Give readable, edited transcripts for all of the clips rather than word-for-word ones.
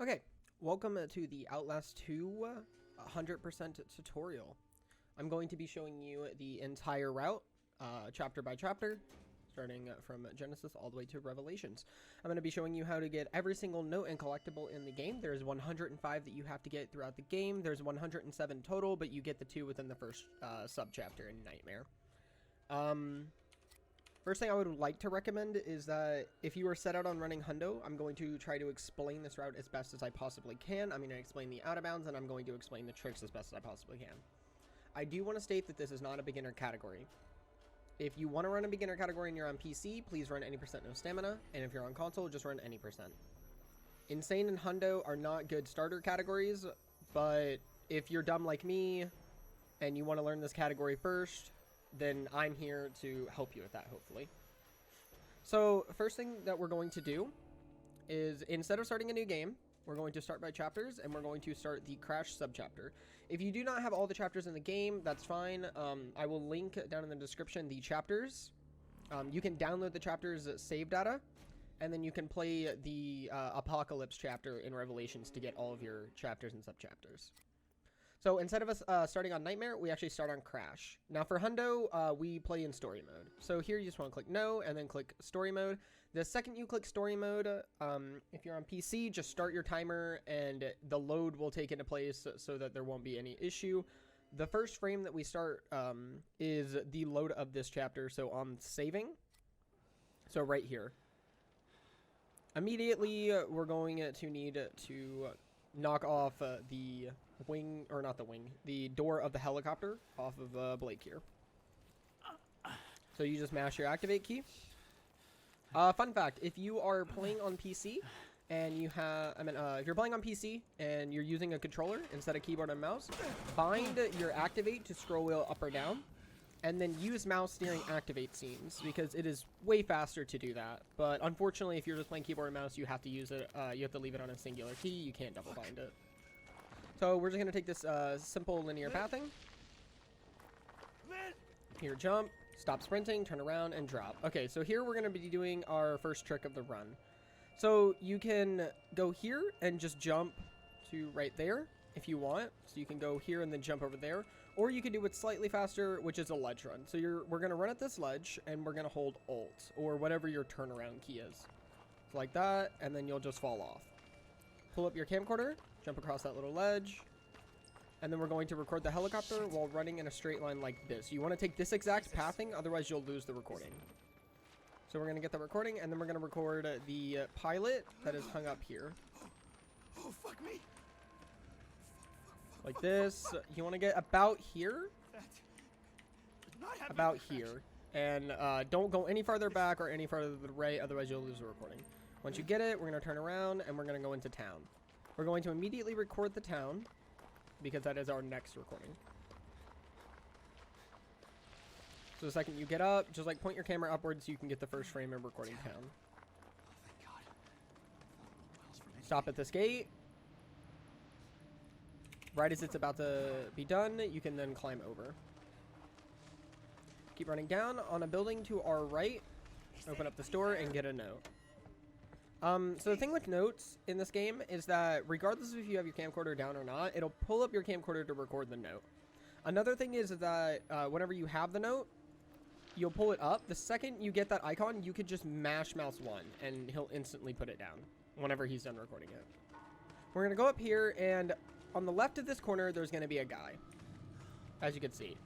Okay, welcome to the Outlast 2 100% tutorial. I'm going to be showing you the entire route, chapter by chapter, starting from Genesis all the way to Revelations. I'm going to be showing you how to get every single note and collectible in the game. There's 105 that you have to get throughout the game. There's 107 total, but you get the 2 within the first sub-chapter in Nightmare. First thing I would like to recommend is that if you are set out on running Hundo, I'm going to try to explain this route as best as I possibly can. I'm going to explain the out of bounds, and I'm going to explain the tricks as best as I possibly can. I do want to state that this is not a beginner category. If you want to run a beginner category and you're on PC, please run any percent no stamina, and if you're on console, just run any percent. Insane and Hundo are not good starter categories, but if you're dumb like me and you want to learn this category first, then I'm here to help you with that, hopefully. So, first thing that we're going to do is, instead of starting a new game, we're going to start by chapters, and we're going to start the Crash subchapter. If you do not have all the chapters in the game, that's fine. I will link down in the description the chapters. You can download the chapters save data, and then you can play the Apocalypse chapter in Revelations to get all of your chapters and subchapters. So instead of us starting on Nightmare, we actually start on Crash. Now for Hundo, we play in story mode. So here you just want to click no and then click story mode. The second you click story mode, if you're on PC, just start your timer and the load will take into place so that there won't be any issue. The first frame that we start is the load of this chapter. So on saving, so right here. Immediately, we're going to need to knock off the wing, or not the wing, the door of the helicopter off of Blake here. So you just mash your activate key. Fun fact, if you are playing on PC and you have, if you're playing on PC and you're using a controller instead of keyboard and mouse, bind your activate to scroll wheel up or down, and then use mouse steering activate scenes, because it is way faster to do that. But unfortunately, if you're just playing keyboard and mouse, you have to use it, you have to leave it on a singular key. You can't double bind it. So we're just going to take this simple linear pathing. Here, jump, stop sprinting, turn around, and drop. Okay, so here we're going to be doing our first trick of the run. So you can go here and just jump to right there if you want. So you can go here and then jump over there. Or you can do it slightly faster, which is a ledge run. So we're going to run at this ledge, and we're going to hold Alt, or whatever your turnaround key is. So like that, and then you'll just fall off. Pull up your camcorder, jump across that little ledge, and then we're going to record the helicopter while running in a straight line like this. You want to take this exact pathing, otherwise you'll lose the recording. So we're going to get the recording, and then we're going to record the pilot that is hung up here. Oh, fuck me. Like this. You want to get about here. About here. And don't go any farther back or any farther to the right, otherwise you'll lose the recording. Once you get it, we're going to turn around and we're going to go into town. We're going to immediately record the town, because that is our next recording. So the second you get up, just like point your camera upwards so you can get the first frame of recording town. Oh, thank God. Stop at this gate. Right as it's about to be done, you can then climb over. Keep running down on a building to our right. Open up this door and get a note. So the thing with notes in this game is that regardless of if you have your camcorder down or not, it'll pull up your camcorder to record the note. Another thing is that whenever you have the note, you'll pull it up. The second you get that icon, you could just mash mouse 1 and he'll instantly put it down whenever he's done recording it. We're going to go up here, and on the left of this corner, there's going to be a guy, as you can see.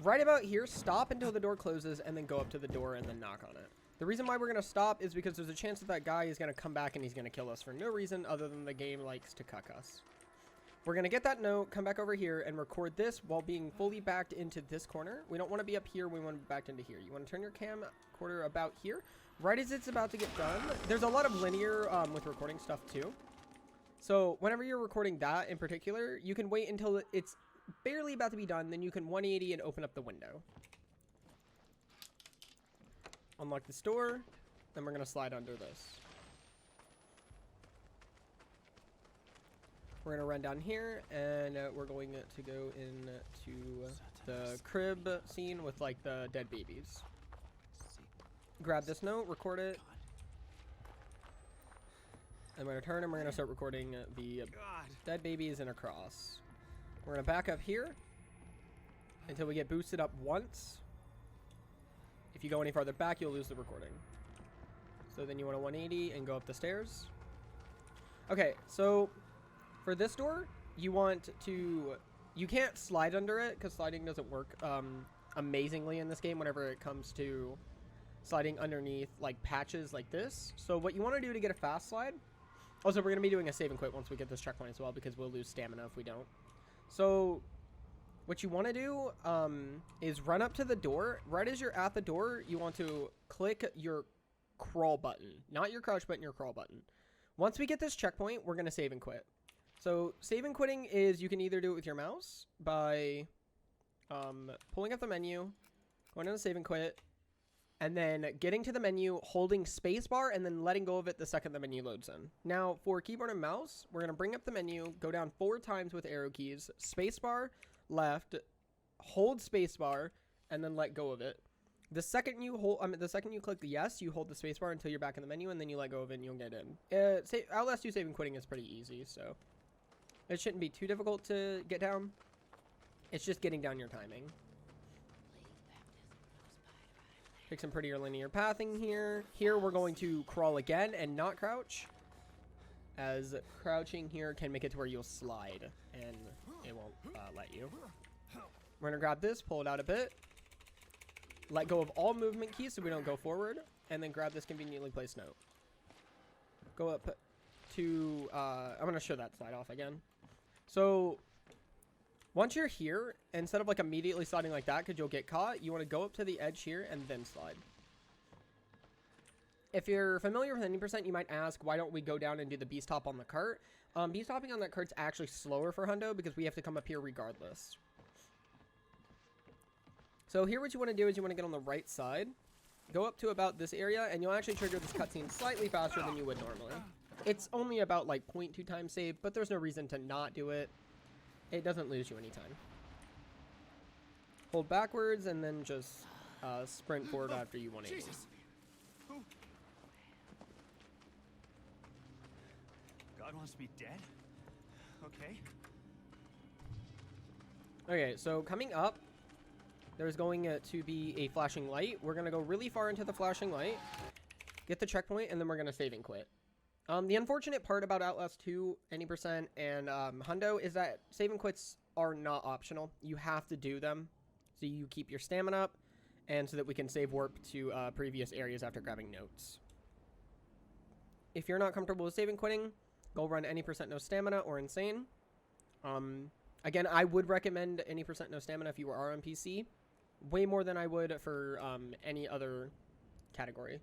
Right about here, stop until the door closes, and then go up to the door and then knock on it. The reason why we're going to stop is because there's a chance that that guy is going to come back and he's going to kill us for no reason other than the game likes to cuck us. We're going to get that note, come back over here, and record this while being fully backed into this corner. We don't want to be up here. We want to be backed into here. You want to turn your camcorder about here. Right as it's about to get done, there's a lot of linear with recording stuff too. So whenever you're recording that in particular, you can wait until it's barely about to be done. Then you can 180 and open up the window. Unlock this door, then we're going to slide under this. We're going to run down here, and we're going to go into the crib scene with like the dead babies. Grab this note, record it, I'm going to turn and we're going to start recording the God. dead babies in a cross. We're going to back up here until we get boosted up once. If you go any farther back, you'll lose the recording. So then you want to 180 and go up the stairs. Okay, so for this door, you want to... You can't slide under it because sliding doesn't work amazingly in this game whenever it comes to sliding underneath like patches like this. So what you want to do to get a fast slide... Also, we're going to be doing a save and quit once we get this checkpoint as well because we'll lose stamina if we don't. So what you want to do is run up to the door. Right as you're at the door, you want to click your crawl button. Not your crouch button, your crawl button. Once we get this checkpoint, we're going to save and quit. So save and quitting is you can either do it with your mouse by pulling up the menu, going to save and quit, and then getting to the menu, holding spacebar, and then letting go of it the second the menu loads in. Now, for keyboard and mouse, we're going to bring up the menu, go down 4 times with arrow keys, spacebar, left, hold spacebar, and then let go of it. The second you click the yes, you hold the spacebar until you're back in the menu, and then you let go of it and you'll get in. Outlast 2 save and quitting is pretty easy, so it shouldn't be too difficult to get down. It's just getting down your timing. Pick some prettier linear pathing here. Here we're going to crawl again and not crouch, as crouching here can make it to where you'll slide and it won't let you. We're gonna grab this, pull it out a bit, let go of all movement keys so we don't go forward, and then grab this conveniently placed note. Go up to, I'm gonna show that slide off again. So once you're here, instead of like immediately sliding like that because you'll get caught, you want to go up to the edge here and then slide. If you're familiar with 90%, you might ask, why don't we go down and do the beast hop on the cart? Beast hopping on that cart's actually slower for hundo because we have to come up here regardless. So here what you want to do is you want to get on the right side, go up to about this area, and you'll actually trigger this cutscene slightly faster than you would normally. It's only about like 0.2 times save, but there's no reason to not do it. It doesn't lose you any time. Hold backwards and then just sprint forward after you 180. Jesus. God wants to be dead? Okay. Okay, so coming up, there's going to be a flashing light. We're going to go really far into the flashing light, get the checkpoint, and then we're going to save and quit. The unfortunate part about Outlast 2, 90%, and hundo is that save and quits are not optional. You have to do them so you keep your stamina up and so that we can save warp to previous areas after grabbing notes. If you're not comfortable with saving quitting, go run any % no stamina or insane. Again, I would recommend any % no stamina if you are on PC. Way more than I would for any other category.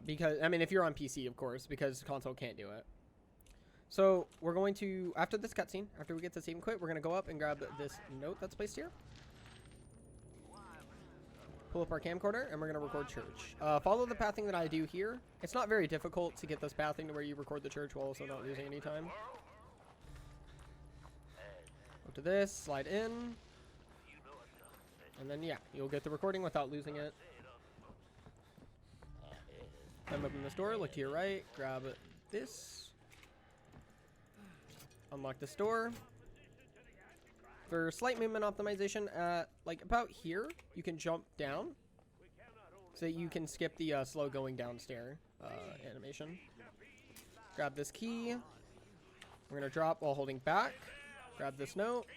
Because, I mean, if you're on PC, of course, because console can't do it. So, we're going to, after this cutscene, after we get to save and quit, we're going to go up and grab this note that's placed here. Pull up our camcorder, and we're going to record church. Follow the pathing that I do here. It's not very difficult to get this pathing to where you record the church while also not losing any time. Go to this, slide in. And then, yeah, you'll get the recording without losing it. Then open this door, look to your right, grab this. Unlock this door. For slight movement optimization, like about here, you can jump down so that you can skip the slow going downstairs animation. Grab this key. We're going to drop while holding back. Grab this note.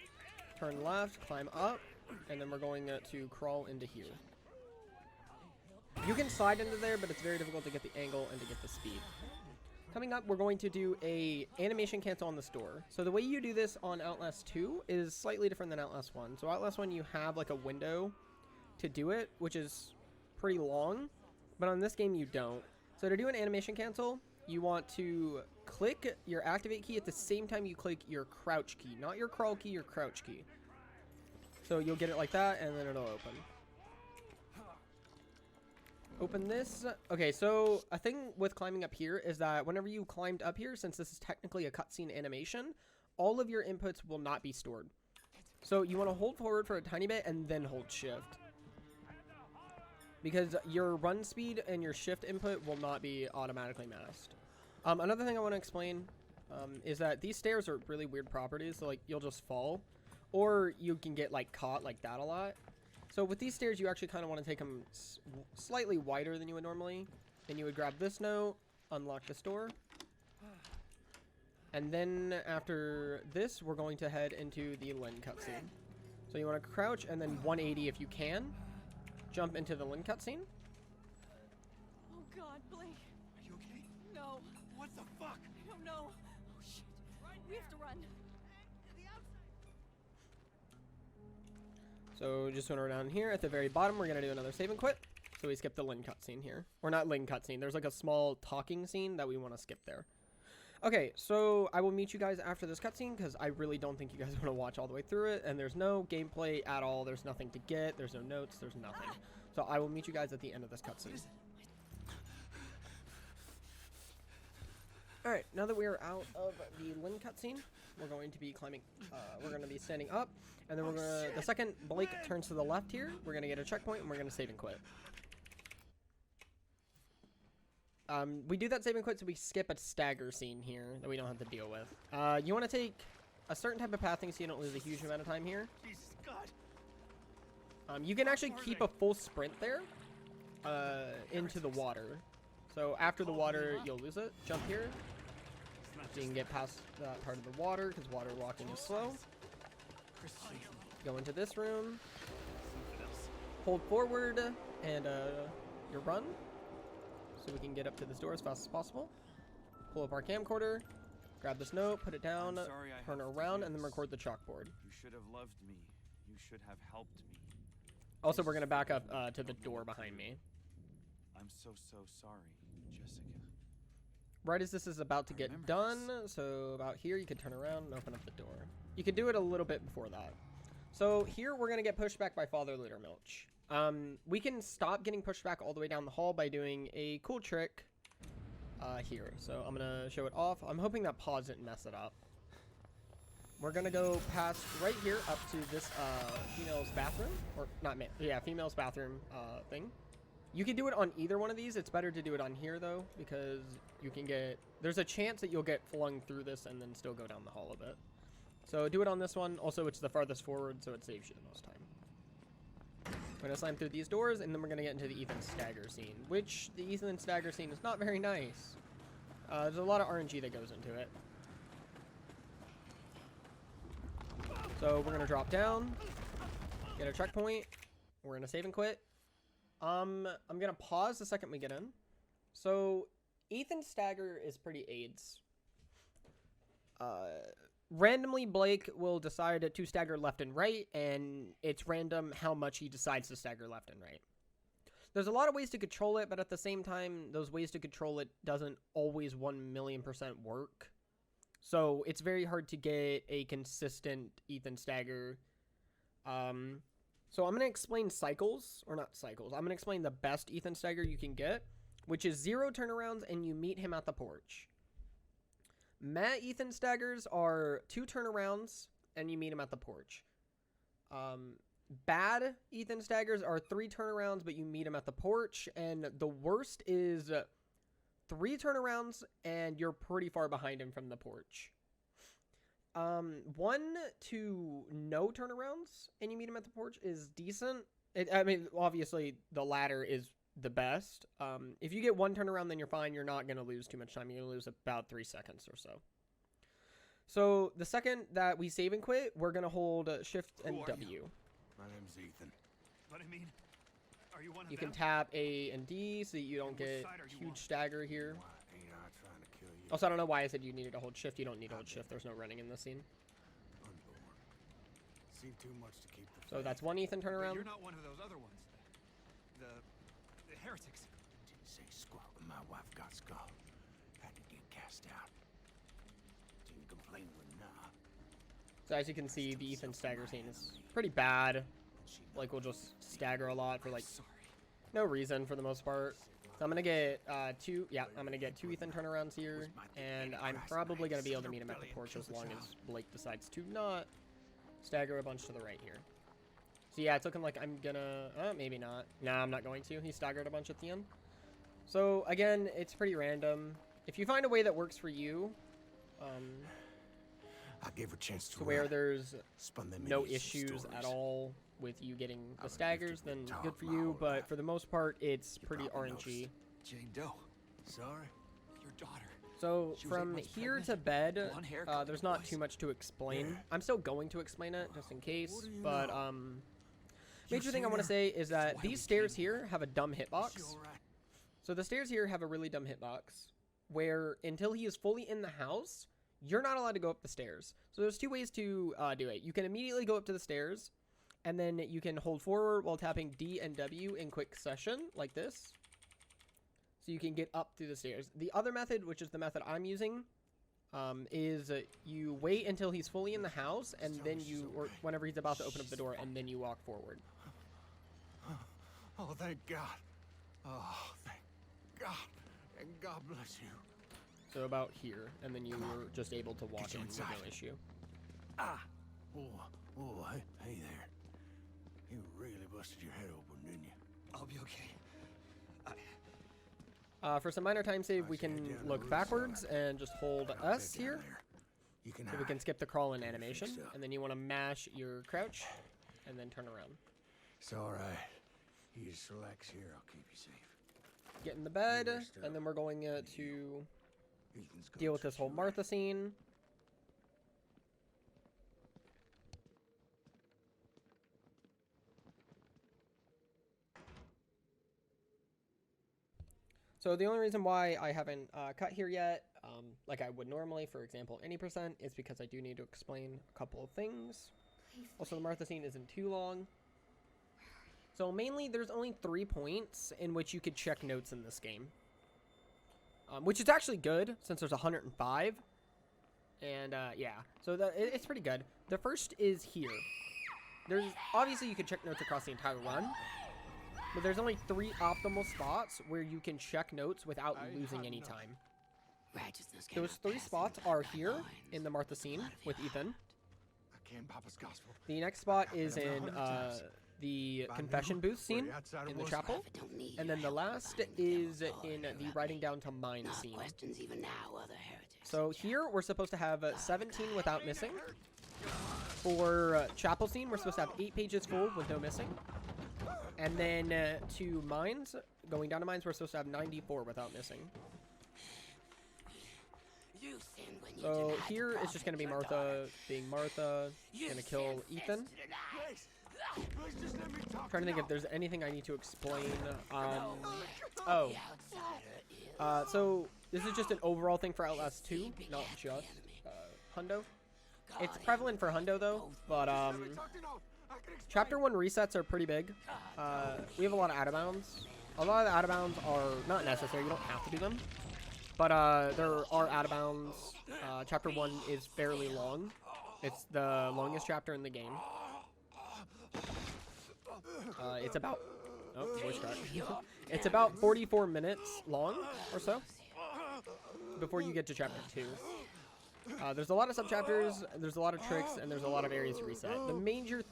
Turn left, climb up, and then we're going to crawl into here. You can slide into there, but it's very difficult to get the angle and to get the speed. Coming up, we're going to do a animation cancel on this door. So the way you do this on Outlast 2 is slightly different than Outlast 1. So Outlast 1, you have like a window to do it, which is pretty long, but on this game you don't. So to do an animation cancel, you want to click your activate key at the same time you click your crouch key. Not your crawl key, your crouch key. So you'll get it like that, and then it'll open. Open this. Okay, so a thing with climbing up here is that whenever you climbed up here, since this is technically a cutscene animation, all of your inputs will not be stored. So you want to hold forward for a tiny bit and then hold shift. because your run speed and your shift input will not be automatically masked. Another thing I want to explain is that these stairs are really weird properties. So like you'll just fall, or you can get like caught like that a lot. So with these stairs, you actually kind of want to take them slightly wider than you would normally. And you would grab this note, unlock this door. And then after this, we're going to head into the Lynn cutscene. So you want to crouch and then 180 if you can. Jump into the Lynn cutscene. Oh God, Blake. Are you okay? No, What the fuck? I don't know. Oh shit. We have to run. So just when we're down here at the very bottom, we're going to do another save and quit. So we skip the Lynn cutscene here. Or not Lynn cutscene. There's like a small talking scene that we want to skip there. Okay, so I will meet you guys after this cutscene because I really don't think you guys want to watch all the way through it. And there's no gameplay at all. There's nothing to get. There's no notes. There's nothing. So I will meet you guys at the end of this cutscene. Alright, now that we are out of the Lynn cutscene, we're going to be climbing, we're going to be standing up, and then we're going to, the second Blake turns to the left here, we're going to get a checkpoint, and we're going to save and quit. We do that save and quit so we skip a stagger scene here that we don't have to deal with. You want to take a certain type of pathing so you don't lose a huge amount of time here. Jesus God. You can actually keep a full sprint there, into the water. So after the water, you'll lose it. Jump here. So you can get past that part of the water because water walking is slow. Go into this room. Hold forward and your run. So we can get up to this door as fast as possible. Pull up our camcorder. Grab this note, put it down, turn around, and then record the chalkboard. You should have loved me. You should have helped me. Also, we're going to back up to the door behind me. I'm so sorry, Jessica. Right as this is about to get done, so about here, you can turn around and open up the door. You can do it a little bit before that. So here, we're going to get pushed back by Father Ludermilch. We can stop getting pushed back all the way down the hall by doing a cool trick here. So I'm going to show it off. I'm hoping that pause didn't mess it up. We're going to go past right here up to this female's bathroom. Or not, yeah, female's bathroom thing. You can do it on either one of these. It's better to do it on here, though, because you can get... There's a chance that you'll get flung through this and then still go down the hall a bit. So do it on this one. Also, it's the farthest forward, so it saves you the most time. We're going to slam through these doors, and then we're going to get into the Ethan Stagger scene, which the Ethan Stagger scene is not very nice. There's a lot of RNG that goes into it. So we're going to drop down, get a checkpoint. We're going to save and quit. I'm going to pause the second we get in. So Ethan Stagger is pretty AIDS. Randomly, Blake will decide to stagger left and right, and it's random how much he decides to stagger left and right. There's a lot of ways to control it, but at the same time, those ways to control it doesn't always 1,000,000% work. So it's very hard to get a consistent Ethan Stagger. So I'm going to explain cycles, or not cycles. I'm going to explain the best Ethan Stagger you can get, which is 0 turnarounds and you meet him at the porch. Matt Ethan Staggers are 2 turnarounds and you meet him at the porch. Bad Ethan Staggers are 3 turnarounds, but you meet him at the porch. And the worst is 3 turnarounds and you're pretty far behind him from the porch. 1 to no turnarounds and you meet him at the porch is decent. I mean, obviously the latter is the best. If you get 1 turnaround, then you're fine. You're not going to lose too much time. You're going to lose about 3 seconds or so. So the second that we save and quit, we're going to hold Shift and W. My name's Ethan. But I mean, are you one of You them? can tap A and D so that you don't Which get side are you huge on? stagger here. Why ain't I trying to kill you? Also, I don't know why I said you needed to hold Shift. You don't need to hold Shift. There's no running in this scene. Unborn. Seen too much to keep the So faith. that's 1 Ethan But turnaround. you're not one of those other ones. The heretics. Didn't say squat when my wife got skull. Had to get cast out. Didn't complain when nah. So as you can see, the Ethan Stagger scene is pretty bad. Like, we'll just stagger a lot for, like, Sorry. no reason for the most part. So I'm going to get 2, yeah, I'm going to get 2 Ethan turnarounds here. And I'm probably going to be able to meet him at the porch as long as Blake decides to not stagger a bunch to the right here. So yeah, it's looking like I'm gonna, maybe not. Nah, I'm not going to. He staggered a bunch at the end. So again, it's pretty random. If you find a way that works for you, I gave her a chance to to where run. there's Spun them no idiots some issues at stories. all with you getting I the was staggers, gifted then with good talk for my you. whole But life. for the most part, it's You pretty probably RNG. noticed. Jane Doe. Sorry. Your daughter. So She was 8 from months here to pregnant, bed, blonde hair, color there's not voice. too much to explain. Yeah. I'm still going to explain it just in case, What do you but know? major thing I seen want to her? say is that That's why we these stairs came here have a dumb Is she hitbox. all right? So the stairs here have a really dumb hitbox, where until he is fully in the house, you're not allowed to go up the stairs. So there's two ways to do it. You can immediately go up to the stairs, and then you can hold forward while tapping D and W in quick succession, like this. So you can get up through the stairs. The other method, which is the method I'm using, is you wait until he's fully in the house, and then you, or whenever he's about to open up the door, and then you walk forward. Oh, thank God. Oh, thank God. And God bless you. So about here, and then you Come on. were just able to walk Get you in with inside. no issue. Ah. Oh, hey there. You really busted your head open, didn't you? I'll be okay. For some minor time save, we I see can you down the look roof backwards somewhere. and just hold I'll S get down here. there. You can So we hide. can skip the crawl in Get it animation, fixed up. and then you want to mash your crouch, and then turn around. It's all right. You just relax here. I'll keep you safe. Get in the bed, rest up. and then we're going to Ethan's gonna deal with this treat whole you Martha scene. So the only reason why I haven't cut here yet, like I would normally, for example, any percent, is because I do need to explain a couple of things. Also, the Martha scene isn't too long. So mainly, there's only 3 points in which you could check notes in this game. Which is actually good, since there's 105. And, yeah. So it's pretty good. The first is here. There's, obviously, you can check notes across the entire run. But there's only 3 optimal spots where you can check notes without losing any time. Those 3 spots are here in the Martha scene with Ethan. I can't Papa's gospel. The next spot is I've been in 100 times. the If I confession knew booth where scene the outsider in the was, chapel. And then the last is in the writing down to mine scene. So here we're supposed to have 17 without missing. For chapel scene, we're supposed to have 8 pages full with no missing. And then to mines, going down to mines, we're supposed to have 94 without missing. So here it's just going to be Martha being Martha. Going to kill Ethan. Please just let me talk. Trying to think if there's anything I need to explain. So this is just an overall thing for Outlast 2, not just Hundo. It's prevalent for Hundo though, but Chapter 1 resets are pretty big. We have a lot of out-of-bounds. A lot of the out-of-bounds are not necessary, you don't have to do them. But there are out-of-bounds. Chapter 1 is fairly long. It's the longest chapter in the game. It's about... Oh, voice crack. It's about 44 minutes long or so before you get to chapter 2. There's a lot of sub-chapters, there's a lot of tricks, and there's a lot of areas to reset. The major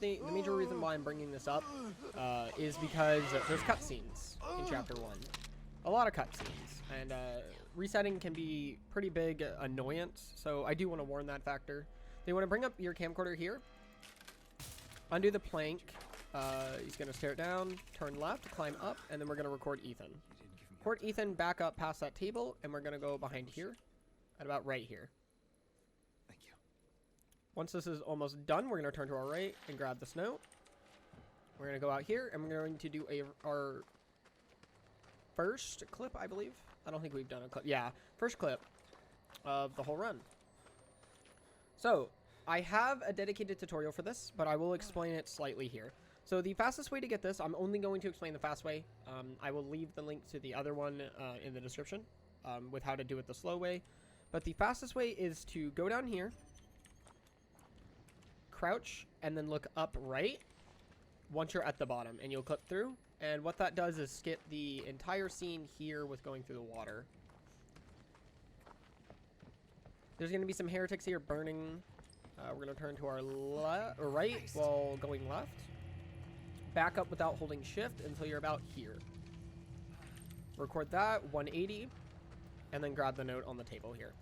reason why I'm bringing this up is because there's cutscenes in chapter 1. A lot of cutscenes, and resetting can be pretty big annoyance, so I do want to warn that factor. So you want to bring up your camcorder here, undo the plank, he's going to stare it down, turn left, climb up, and then we're going to record Ethan. Record Ethan back up past that table, and we're going to go behind here, at about right here. Thank you. Once this is almost done, we're going to turn to our right and grab this note. We're going to go out here, and we're going to do our first clip, I believe. I don't think we've done a clip. Yeah, first clip of the whole run. So, I have a dedicated tutorial for this, but I will explain it slightly here. So the fastest way to get this, I'm only going to explain the fast way. I will leave the link to the other one in the description with how to do it the slow way. But the fastest way is to go down here, crouch, and then look up right once you're at the bottom, and you'll clip through. And what that does is skip the entire scene here with going through the water. There's going to be some heretics here burning. We're going to turn to our right while going left. back up without holding shift until you're about here. Record that, 180, and then grab the note on the table here.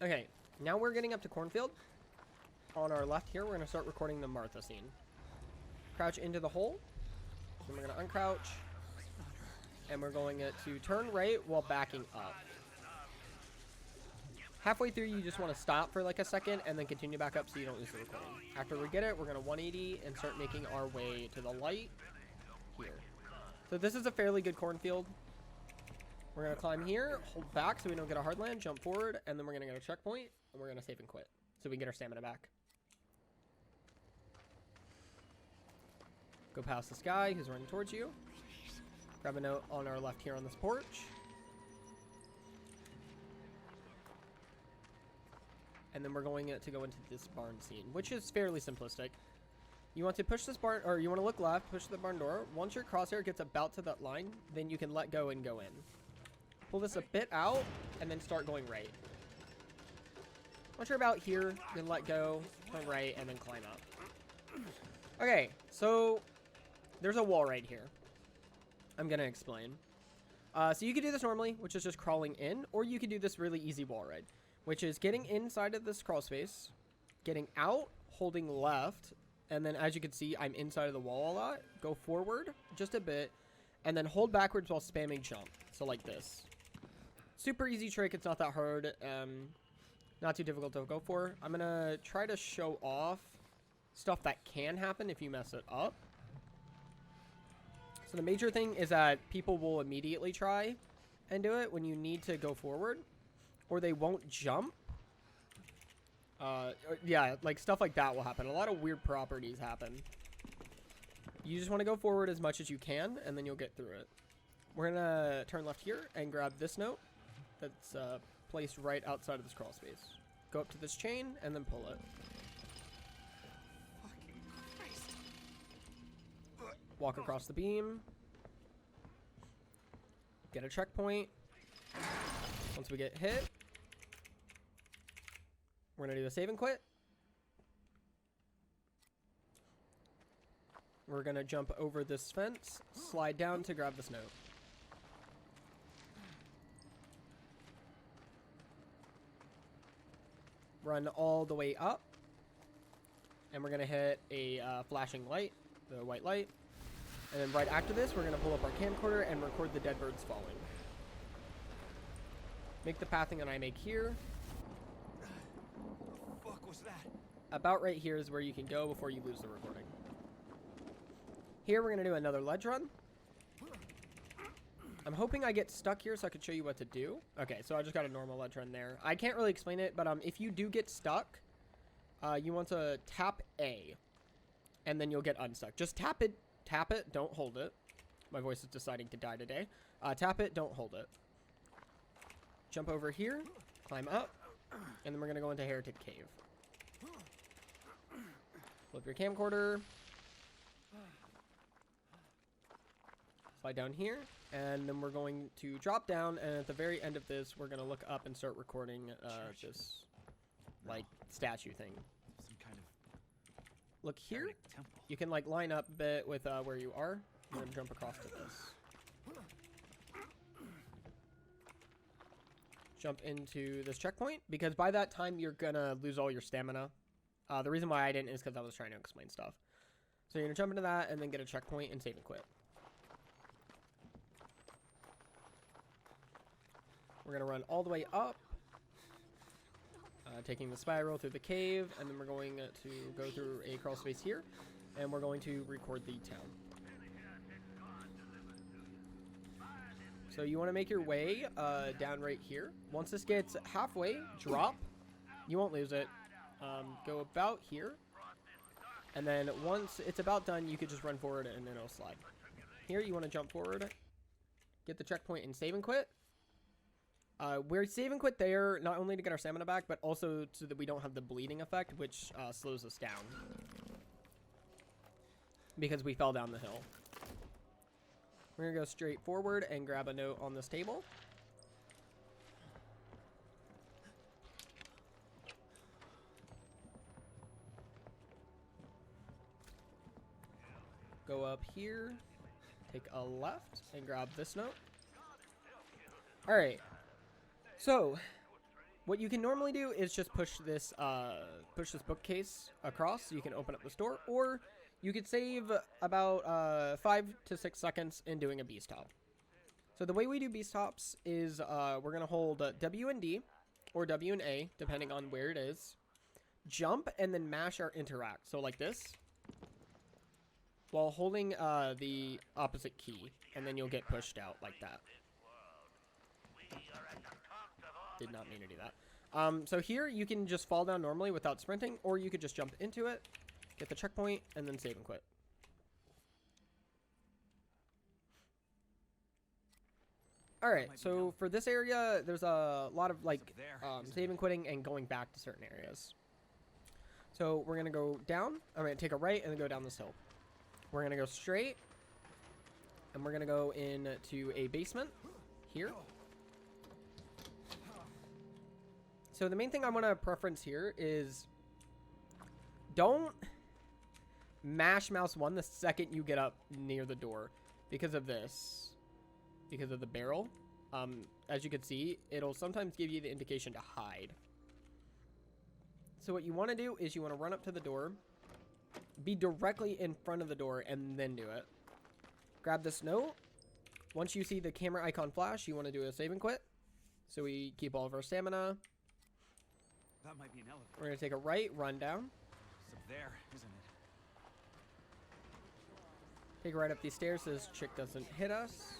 Okay, now we're getting up to Cornfield. On our left here, we're going to start recording the Martha scene. Crouch into the hole. Then we're going to uncrouch. And we're going to turn right while backing up. Halfway through, you just want to stop for like a second and then continue back up so you don't lose the recording. After we get it, we're going to 180 and start making our way to the light here. So this is a fairly good cornfield. We're going to climb here, hold back so we don't get a hard land, jump forward, and then we're going to get a checkpoint, and we're going to save and quit so we can get our stamina back. Go past this guy who's running towards you. Grab a note on our left here on this porch. And then we're going to go into this barn scene, which is fairly simplistic. You want to push this barn, or you want to look left, push the barn door. Once your crosshair gets about to that line, then you can let go and go in. Pull this a bit out, and then start going right. Once you're about here, then let go, turn right, and then climb up. Okay, so there's a wall right here. I'm going to explain. So you could do this normally, which is just crawling in, or you could do this really easy wall ride, which is getting inside of this crawl space, getting out, holding left, and then as you can see, I'm inside of the wall a lot. Go forward just a bit, and then hold backwards while spamming jump. So like this. Super easy trick. It's not that hard. Not too difficult to go for. I'm going to try to show off stuff that can happen if you mess it up. So the major thing is that people will immediately try and do it when you need to go forward, or they won't jump. Yeah, like stuff like that will happen. A lot of weird properties happen. You just want to go forward as much as you can, and then you'll get through it. We're going to turn left here and grab this note that's placed right outside of this crawl space. Go up to this chain and then pull it. Walk across the beam. Get a checkpoint. Once we get hit, we're going to do a save and quit. We're going to jump over this fence, slide down to grab this note. Run all the way up. And we're going to hit a flashing light, the white light. And then right after this, we're going to pull up our camcorder and record the dead birds falling. Make the pathing that I make here. What the fuck was that? About right here is where you can go before you lose the recording. Here, we're going to do another ledge run. I'm hoping I get stuck here so I can show you what to do. Okay, so I just got a normal ledge run there. I can't really explain it, but if you do get stuck, you want to tap A, and then you'll get unstuck. Just tap it, don't hold it. My voice is deciding to die today. Tap it, don't hold it. Jump over here, climb up, and then we're going to go into Heretic Cave. Flip your camcorder. Slide down here, and then we're going to drop down, and at the very end of this, we're going to look up and start recording this, like, statue thing. Some kind of Look here. temple. You can, like, line up a bit with where you are. I'm going to jump across to this. Jump into this checkpoint, because by that time, you're going to lose all your stamina. The reason why I didn't is because I was trying to explain stuff. So you're going to jump into that, and then get a checkpoint and save and quit. We're going to run all the way up, taking the spiral through the cave, and then we're going to go through a crawl space here, and we're going to record the town. So you want to make your way down right here. Once this gets halfway, drop. You won't lose it. Go about here, and then once it's about done, you could just run forward, and then it'll slide. Here, you want to jump forward, get the checkpoint, and save and quit. We're save and quit there, not only to get our stamina back, but also so that we don't have the bleeding effect, which slows us down. Because we fell down the hill. We're going to go straight forward and grab a note on this table. go up here, take a left, and grab this note. Alright. So, what you can normally do is just push this bookcase across so you can open up the store, or you could save about 5 to 6 seconds in doing a beast hop. So the way we do beast hops is we're going to hold W and D, or W and A, depending on where it is. Jump, and then mash our interact. So like this. While holding the opposite key. And then you'll get pushed out like that. Did not mean to do that. So here you can just fall down normally without sprinting. Or you could just jump into it. Get the checkpoint. And then save and quit. Alright, so for this area, there's a lot of like save and quitting and going back to certain areas. So we're going to go down. I'm going to take a right and then go down this hill. We're going to go straight. And we're going to go into a basement here. So the main thing I want to preference here is don't mash mouse 1 the second you get up near the door because of this. Because of the barrel. As you can see, it'll sometimes give you the indication to hide. So what you want to do is you want to run up to the door, be directly in front of the door, and then do it. Grab this note. Once you see the camera icon flash, you want to do a save and quit. So we keep all of our stamina. That might be an elevator. We're going to take a right, run down. It's up there, isn't it? Take a right up these stairs so this chick doesn't hit us.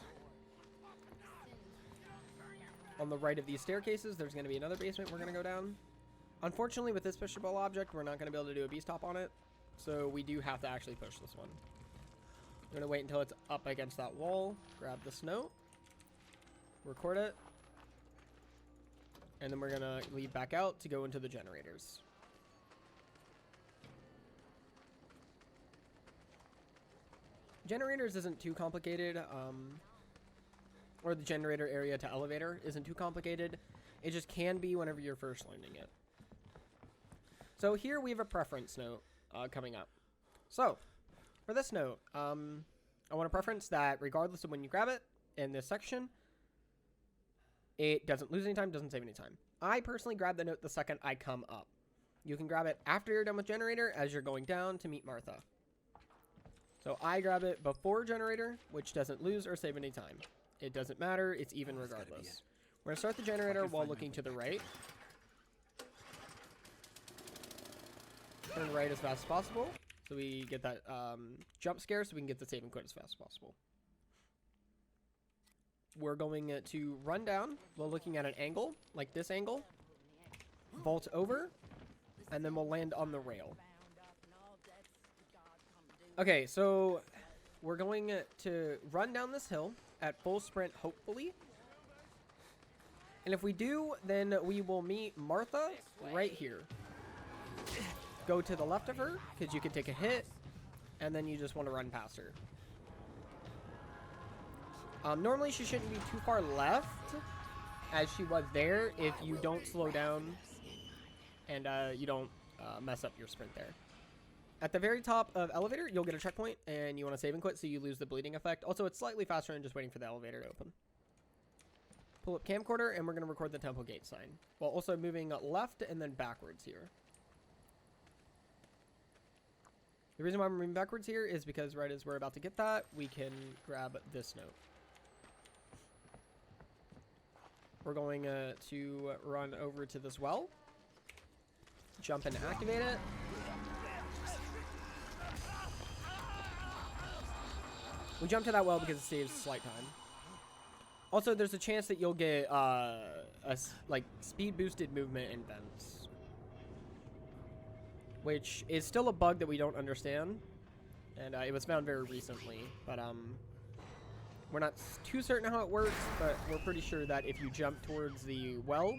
On the right of these staircases, there's going to be another basement we're going to go down. Unfortunately, with this pushable object, we're not going to be able to do a beast hop on it. So we do have to actually push this one. I'm going to wait until it's up against that wall. Grab this note. Record it. And then we're going to leave back out to go into the generators. Generators isn't too complicated. Or the generator area to elevator isn't too complicated. It just can be whenever you're first learning it. So here we have a preference note coming up. So for this note, I want to preference that regardless of when you grab it in this section, it doesn't lose any time, doesn't save any time. I personally grab the note the second I come up. You can grab it after you're done with generator as you're going down to meet Martha. So I grab it before generator, which doesn't lose or save any time. It doesn't matter. It's even regardless. We're going to start the generator while looking to the right. Turn right as fast as possible. So we get that jump scare so we can get the save and quit as fast as possible. We're going to run down while looking at an angle, like this angle. Vault over. And then we'll land on the rail. Okay, so we're going to run down this hill at full sprint, hopefully. And if we do, then we will meet Martha right here. Go to the left of her, because you can take a hit, and then you just want to run past her. Normally, she shouldn't be too far left, as she was there, if you don't slow down and you don't mess up your sprint there. At the very top of elevator, you'll get a checkpoint, and you want to save and quit so you lose the bleeding effect. Also, it's slightly faster than just waiting for the elevator to open. Pull up camcorder, and we're going to record the temple gate sign, while also moving left and then backwards here. The reason why I'm moving backwards here is because right as we're about to get that, we can grab this note. We're going to run over to this well, jump and activate it. We jump to that well because it saves slight time. Also, there's a chance that you'll get like speed boosted movement in vents, which is still a bug that we don't understand, and it was found very recently. But we're not too certain how it works, but we're pretty sure that if you jump towards the well,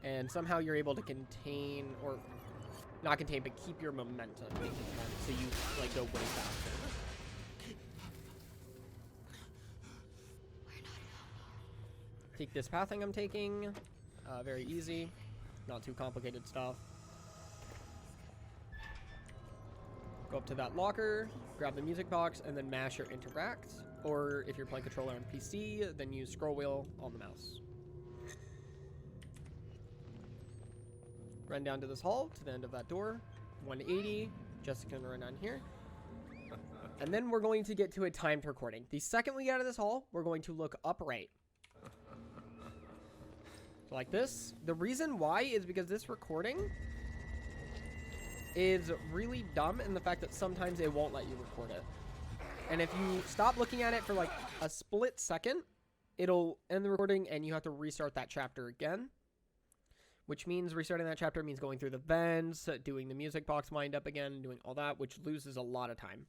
and somehow you're able to contain, or not contain, but keep your momentum, so you like go way faster. Take this pathing I'm taking. Very easy. Not too complicated stuff. Go up to that locker, grab the music box, and then mash or interact. Or if you're playing controller on PC, then use scroll wheel on the mouse. Run down to this hall, to the end of that door. 180. Jessica can run down here. And then we're going to get to a timed recording. The second we get out of this hall, we're going to look upright. So like this. The reason why is because this recording is really dumb in the fact that sometimes it won't let you record it. And if you stop looking at it for like a split second, it'll end the recording and you have to restart that chapter again. Which means restarting that chapter means going through the vents, doing the music box wind up again, doing all that, which loses a lot of time.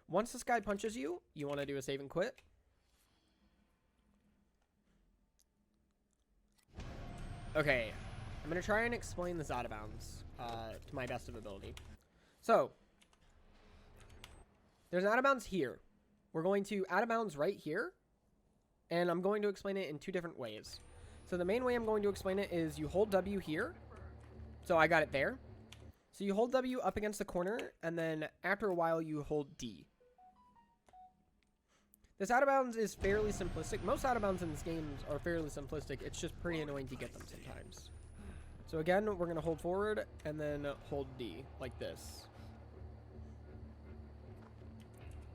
Once this guy punches you, you want to do a save and quit. Okay, I'm going to try and explain this out of bounds to my best of ability. So, there's an out of bounds here. We're going to out of bounds right here, and I'm going to explain it in two different ways. So the main way I'm going to explain it is you hold W here. So I got it there. So you hold W up against the corner, and then after a while you hold D. This out of bounds is fairly simplistic. Most out of bounds in this game are fairly simplistic. It's just pretty annoying to get them sometimes. So again, we're going to hold forward and then hold D like this.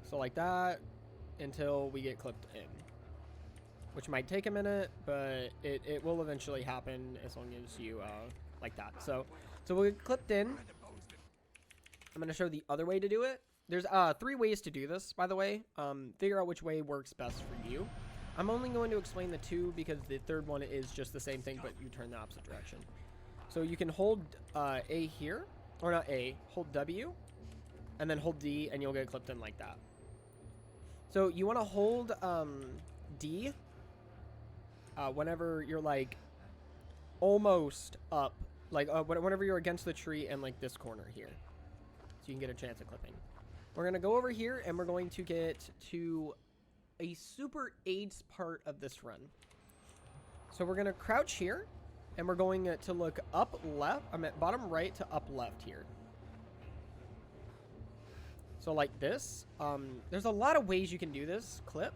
So like that until we get clipped in. Which might take a minute, but it will eventually happen as long as you like that. So we'll get clipped in. I'm going to show the other way to do it. There's 3 ways to do this, by the way. Figure out which way works best for you. I'm only going to explain the 2 because the third one is just the same thing, but you turn the opposite direction. So you can hold A here, or not A, hold W, and then hold D, and you'll get clipped in like that. So you want to hold D whenever you're like almost up, like whenever you're against the tree and like this corner here. So you can get a chance at clipping. We're going to go over here and we're going to get to a super aids part of this run. So we're going to crouch here and we're going to look up left. I'm at bottom right to up left here. So like this. There's a lot of ways you can do this clip.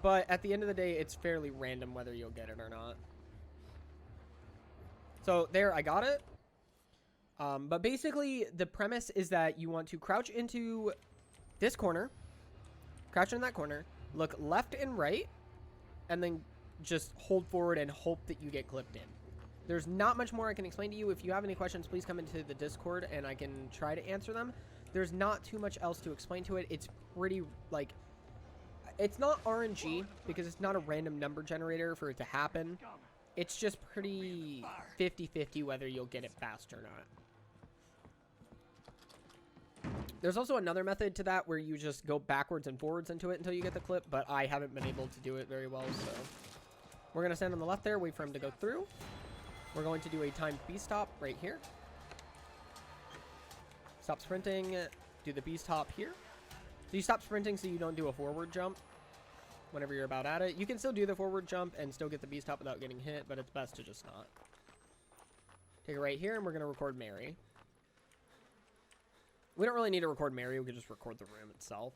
But at the end of the day, it's fairly random whether you'll get it or not. So there, I got it. But basically, the premise is that you want to crouch into this corner, crouch in that corner, look left and right, and then just hold forward and hope that you get clipped in. There's not much more I can explain to you. If you have any questions, please come into the Discord and I can try to answer them. There's not too much else to explain to it. It's pretty, like, it's not RNG because it's not a random number generator for it to happen. It's just pretty 50-50 whether you'll get it fast or not. There's also another method to that where you just go backwards and forwards into it until you get the clip, but I haven't been able to do it very well, so. We're going to stand on the left there, wait for him to go through. We're going to do a timed B-stop right here. Stop sprinting, do the B-stop here. So you stop sprinting so you don't do a forward jump whenever you're about at it. You can still do the forward jump and still get the B-stop without getting hit, but it's best to just not. Take it right here, and we're going to record Mary. We don't really need to record Mary. We can just record the room itself.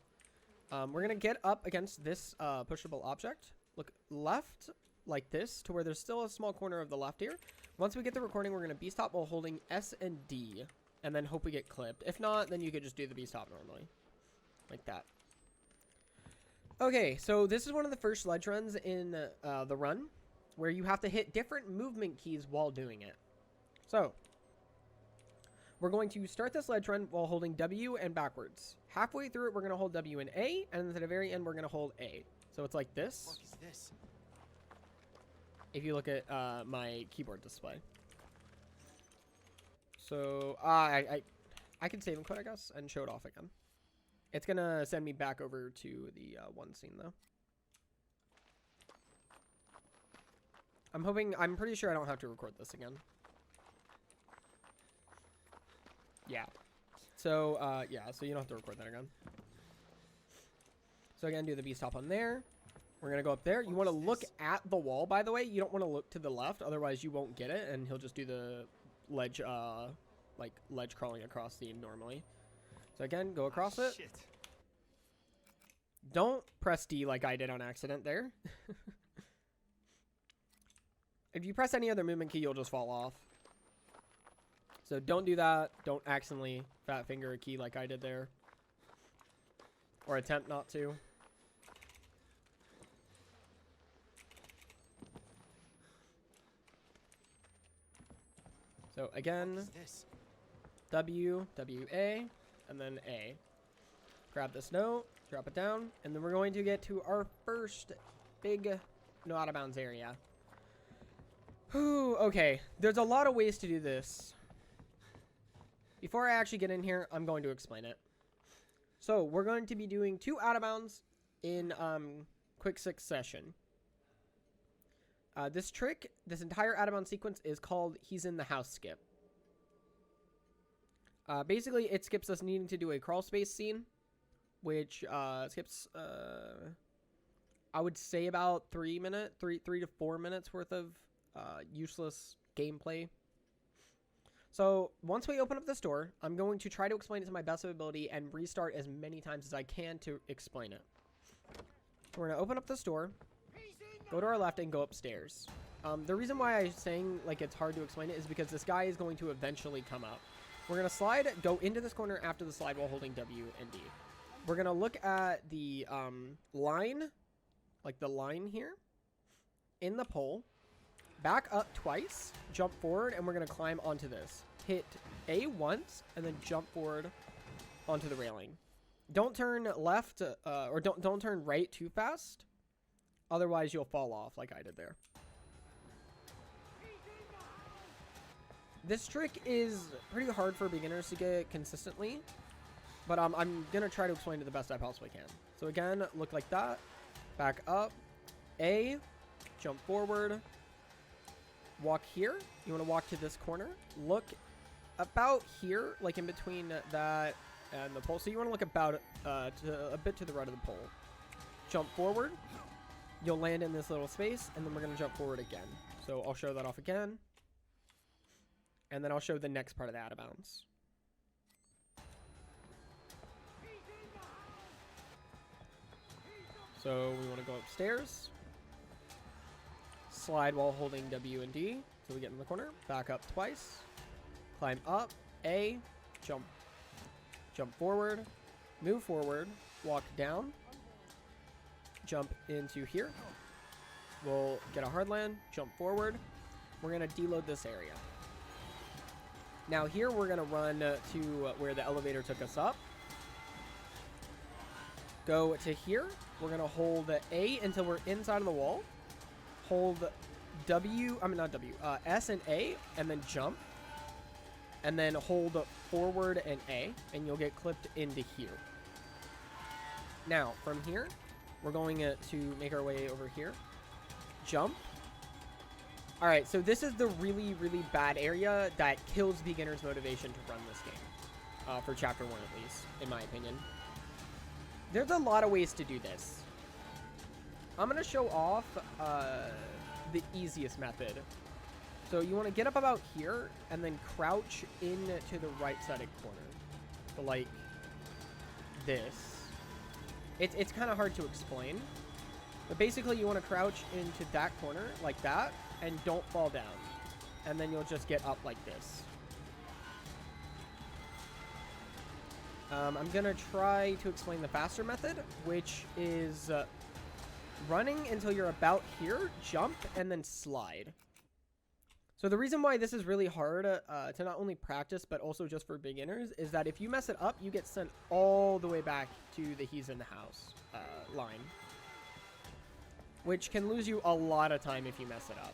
We're going to get up against this pushable object. Look left like this to where there's still a small corner of the left here. Once we get the recording, we're going to B-stop while holding S and D and then hope we get clipped. If not, then you could just do the B-stop normally. Like that. Okay, so this is one of the first ledge runs in the run where you have to hit different movement keys while doing it. So we're going to start this ledge run while holding W and backwards. Halfway through it, we're going to hold W and A, and then at the very end, we're going to hold A. So it's like this. What is this? If you look at my keyboard display. So I can save and quit, I guess, and show it off again. It's going to send me back over to the one scene, though. I'm pretty sure I don't have to record this again. Yeah. So, yeah, so you don't have to record that again. So again, do the B-stop on there. We're going to go up there. You want to look at the wall, by the way. You don't want to look to the left, otherwise you won't get it, and he'll just do the ledge, like, ledge crawling across theme normally. So again, go across it. Shit. Don't press D like I did on accident there. If you press any other movement key, you'll just fall off. So don't do that. Don't accidentally fat finger a key like I did there. Or attempt not to. So again, What's this? W, W, A, and then A. Grab this note, drop it down, and then we're going to get to our first big no out of bounds area. Whew, okay, there's a lot of ways to do this. Before I actually get in here, I'm going to explain it. So we're going to be doing 2 out of bounds in quick succession. This trick, this entire out of bounds sequence is called He's in the House skip. Basically, it skips us needing to do a crawl space scene, which skips, I would say about 3 to 4 minutes worth of useless gameplay. So once we open up this door, I'm going to try to explain it to my best of ability and restart as many times as I can to explain it. We're going to open up this door, go to our left, and go upstairs. The reason why I'm saying like it's hard to explain it is because this guy is going to eventually come up. We're going to slide, go into this corner after the slide while holding W and D. We're going to look at the line, like the line here, in the pole. Back up twice, jump forward, and we're going to climb onto this. Hit A once, and then jump forward onto the railing. Don't turn left, or don't turn right too fast. Otherwise, you'll fall off like I did there. This trick is pretty hard for beginners to get consistently. But I'm going to try to explain it the best I possibly can. So again, look like that. Back up. A. Jump forward. Walk here. You want to walk to this corner. Look about here, like in between that and the pole. So you want to look about a bit to the right of the pole. Jump forward. You'll land in this little space, and then we're going to jump forward again. So I'll show that off again. And then I'll show the next part of the out of bounds. So we want to go upstairs. Slide while holding W and D. So we get in the corner. Back up twice. Climb up. A. Jump. Jump forward. Move forward. Walk down. Jump into here. We'll get a hard land. Jump forward. We're going to deload this area. Now here we're going to run to where the elevator took us up. Go to here. We're going to hold A until we're inside of the wall. Hold S and A, and then jump. And then hold forward and A, and you'll get clipped into here. Now, from here, we're going to make our way over here. Jump. Alright, so this is the really, really bad area that kills beginners' motivation to run this game. For Chapter 1, at least, in my opinion. There's a lot of ways to do this. I'm going to show off the easiest method. So you want to get up about here and then crouch into the right sided corner. So like this. It's kind of hard to explain. But basically you want to crouch into that corner like that and don't fall down. And then you'll just get up like this. I'm going to try to explain the faster method, which is running until you're about here, jump, and then slide. So the reason why this is really hard to not only practice, but also just for beginners, is that if you mess it up, you get sent all the way back to the He's in the House line. Which can lose you a lot of time if you mess it up.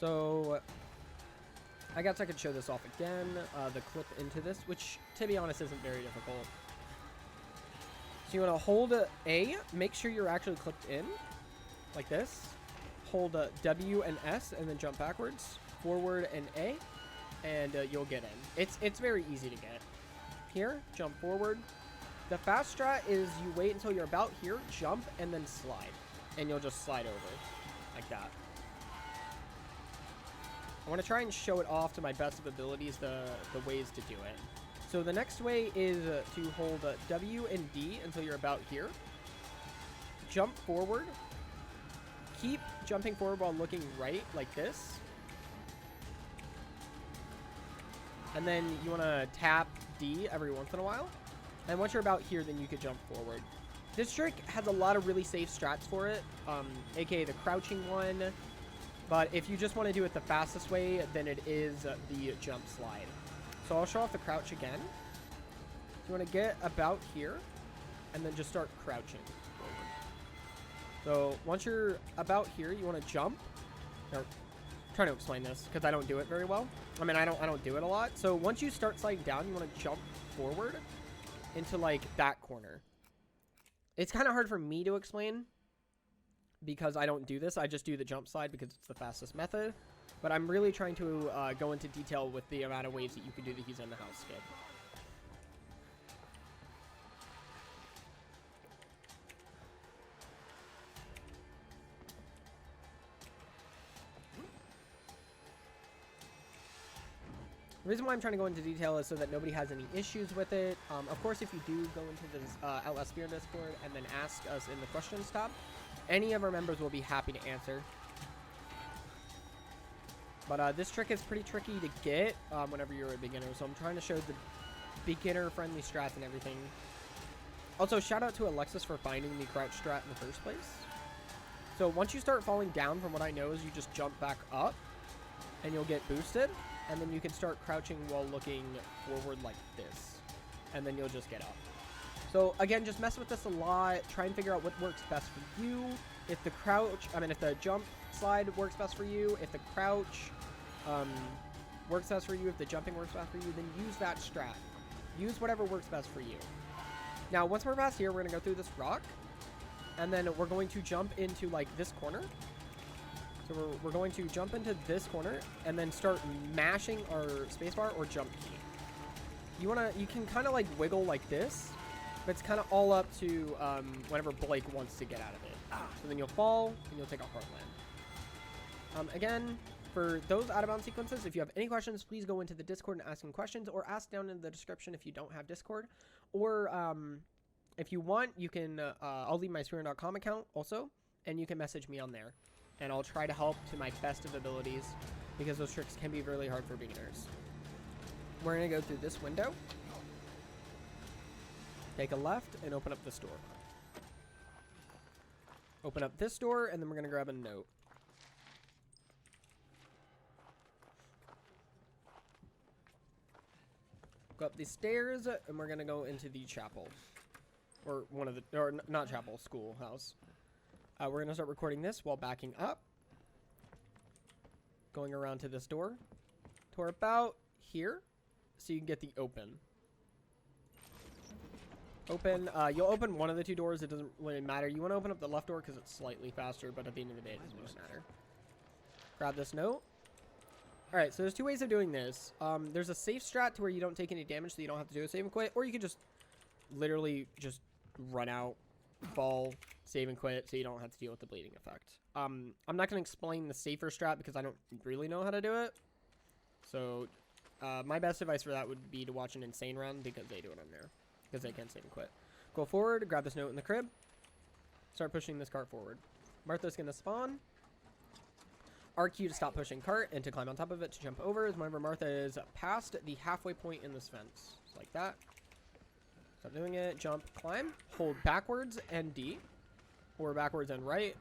So I guess I could show this off again, the clip into this, which, to be honest, isn't very difficult. So you want to hold A, make sure you're actually clipped in, like this. Hold W and S, and then jump backwards, forward and A, and you'll get in. It's very easy to get. Here, jump forward. The fast strat is you wait until you're about here, jump, and then slide. And you'll just slide over. like that. I want to try and show it off to my best of abilities, the ways to do it. So the next way is to hold W and D until you're about here. Jump forward. Keep jumping forward while looking right, like this. And then you want to tap D every once in a while. And once you're about here, then you could jump forward. This trick has a lot of really safe strats for it, aka the crouching one. But if you just want to do it the fastest way, then it is the jump slide. So I'll show off the crouch again. You want to get about here, and then just start crouching forward. So once you're about here, you want to jump. Now, I'm trying to explain this because I don't do it very well. I mean, I don't do it a lot. So once you start sliding down, you want to jump forward into like that corner. It's kind of hard for me to explain because I don't do this. I just do the jump slide because it's the fastest method. But I'm really trying to go into detail with the amount of ways that you can do the He's in the House skip. The reason why I'm trying to go into detail is so that nobody has any issues with it. Of course, if you do go into this Outlast Fear Discord and then ask us in the questions tab, any of our members will be happy to answer. But this trick is pretty tricky to get whenever you're a beginner, so I'm trying to show the beginner-friendly strats and everything. Also, shout out to Alexis for finding the crouch strat in the first place. So once you start falling down, from what I know, is you just jump back up, and you'll get boosted. And then you can start crouching while looking forward like this. And then you'll just get up. So again, just mess with this a lot. Try and figure out what works best for you. If the crouch, if the jump slide works best for you, if the crouch works best for you, if the jumping works best for you, then use that strat. Use whatever works best for you. Now, once we're past here, we're going to go through this rock. And then we're going to jump into like this corner. So we're going to jump into this corner and then start mashing our spacebar or jump key. You can kind of like wiggle like this, but it's kind of all up to whenever Blake wants to get out of it. So then you'll fall and you'll take a hard land. Again, for those out of bounds sequences, if you have any questions, please go into the Discord and ask them questions, or ask down in the description if you don't have Discord. Or if you want, you can, I'll leave my Spearin.com account also, and you can message me on there. And I'll try to help to my best of abilities, because those tricks can be really hard for beginners. We're going to go through this window, take a left, and open up this door. Open up this door, and then we're going to grab a note. Go up these stairs, and we're going to go into the chapel. Or not chapel, schoolhouse. We're going to start recording this while backing up. Going around to this door. To about here. So you can get the open. Open. You'll open one of the two doors. It doesn't really matter. You want to open up the left door because it's slightly faster. But at the end of the day, it doesn't really matter. Grab this note. Alright, so there's two ways of doing this. There's a safe strat to where you don't take any damage, so you don't have to do a save and quit. Or you can just literally just run out, fall, save and quit, so you don't have to deal with the bleeding effect. I'm not going to explain the safer strat because I don't really know how to do it. So my best advice for that would be to watch an insane run, because they do it on there, because they can save and quit. Go forward, grab this note in the crib, start pushing this cart forward. Martha's going to spawn. RQ to stop pushing cart, and to climb on top of it to jump over is whenever Martha is past the halfway point in this fence. Just like that. Stop doing it. Jump, climb, hold backwards and D, or backwards and right,